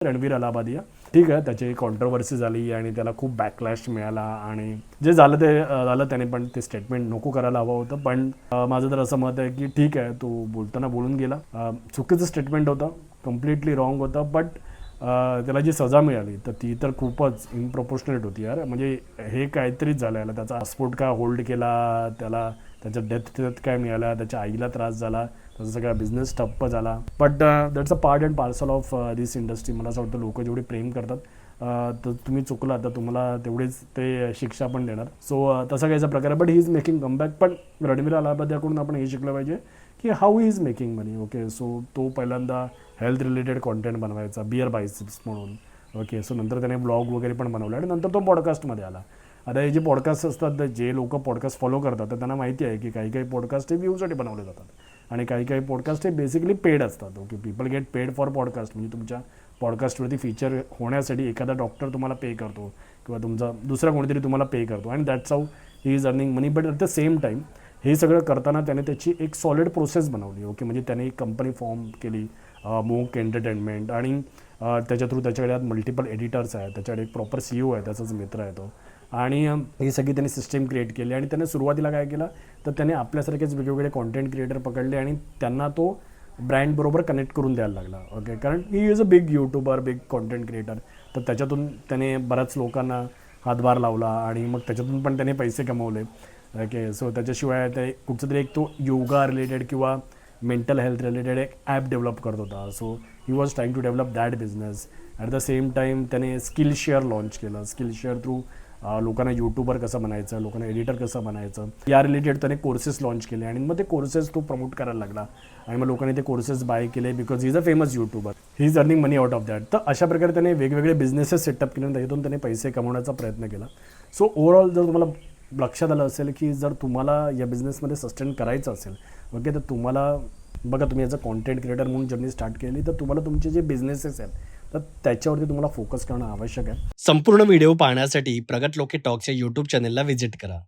रणवीर अलाहाबादिया. ठीक आहे, त्याची कॉन्ट्रोवर्सी झाली आणि त्याला खूप बॅकलॅश मिळाला आणि जे झालं ते झालं. त्याने पण ते स्टेटमेंट नको करायला हवं होतं. पण माझं तर असं मत आहे की ठीक आहे, तो बोलताना बोलून गेला. चुकीचं स्टेटमेंट होतं, कम्प्लिटली रॉंग होतं. बट त्याला जी सजा मिळाली तर ती तर खूपच इनप्रपोर्शनेट होती यार. म्हणजे हे काहीतरीच झालं याला. त्याचा पासपोर्ट का होल्ड केला, त्याला त्याच्या डेथ काय मिळाला, त्याच्या आईला त्रास झाला, त्याचा सगळा बिझनेस ठप्प झाला. But that's a part and parcel of this industry. मला असं वाटतं लोक जेवढे प्रेम करतात तर तुम्ही चुकला तर तुम्हाला तेवढेच ते शिक्षा पण देणार. सो तसा काहीचा प्रकार आहे. But he is making comeback. पण रणवीर अलाहाबादियाकडून आपण हे शिकलं पाहिजे की how he is making money. Okay, so तो पहिल्यांदा हेल्थ रिलेटेड कॉन्टेंट बनवायचा, बिअर बायसिप्स म्हणून. ओके, सो नंतर त्याने ब्लॉग वगैरे पण बनवला आणि नंतर तो पॉडकास्टमध्ये आला. आता हे जे पॉडकास्ट असतात, जे लोक पॉडकास्ट फॉलो करतात तर त्यांना माहिती आहे की काही काही पॉडकास्ट हे व्ह्यूसाठी बनवले जातात आणि काही काही पॉडकास्ट हे बेसिकली पेड असतात. Okay, people get paid for podcast. म्हणजे तुमच्या पॉडकास्टवरती फीचर होण्यासाठी एखादा डॉक्टर तुम्हाला पे करतो किंवा तुमचा दुसरा कोणीतरी तुम्हाला पे करतो and that's how he is earning money. But at the same time हे सगळं करताना त्याने त्याची एक सॉलिड प्रोसेस बनवली. ओके, म्हणजे त्याने एक कंपनी फॉर्म केली, मोक एंटरटेनमेंट, आणि त्याच्या थ्रू त्याच्याकडे आज मल्टिपल एडिटर्स आहेत, त्याच्याकडे एक प्रॉपर CEO आहे, त्याचाच मित्र आहे तो. आणि ही सगळी त्यांनी सिस्टीम क्रिएट केली आणि त्याने सुरुवातीला काय केलं तर त्याने आपल्यासारखेच वेगवेगळे कॉन्टेंट क्रिएटर पकडले आणि त्यांना तो ब्रँडबरोबर कनेक्ट करून द्यायला लागला. ओके, कारण he is a big YouTuber, big content creator. तर त्याच्यातून त्याने बऱ्याच लोकांना हातभार लावला आणि मग त्याच्यातून पण त्याने पैसे कमवले. ओके, सो त्याच्याशिवाय ते कुठचं तरी एक तो योगा रिलेटेड किंवा मेंटल हेल्थ रिलेटेड एक ॲप डेव्हलप करत होता. So he was trying to develop that business. At the same time त्याने स्किल शेअर लॉन्च केलं. स्किल शेअर थ्रू लोकांना यूट्यूबर कसं बनायचं, लोकांना एडिटर कसं बनायचं, या रिलेटेड त्याने कोर्सेस लॉन्च केले आणि मग ते कोर्सेस तो प्रमोट करायला लागला आणि मग लोकांनी ते कोर्सेस बाय केले because he is a famous YouTuber. He is earning money out of that. तर अशा प्रकारे त्याने वेगवेगळे बिझनेसेस सेटअप केले आणि त्याच्यातून त्याने पैसे कमवण्याचा प्रयत्न केला. सो ओव्हरऑल जर तुम्हाला लक्षात आलं असेल की जर तुम्हाला या बिझनेसमध्ये सस्टेन करायचं असेल, ओके, तर तुम्हाला बघा, तुम्ही ॲज अ कॉन्टेंट क्रिएटर म्हणून जर्नी स्टार्ट केली तर तुम्हाला तुमचे जे बिझनेसेस आहेत तर त्याच्यावरती तुम्हाला फोकस करणं आवश्यक आहे. संपूर्ण व्हिडिओ पाहण्यासाठी प्रगत लोके टॉक्सच्या यूट्यूब चॅनलला व्हिजिट करा.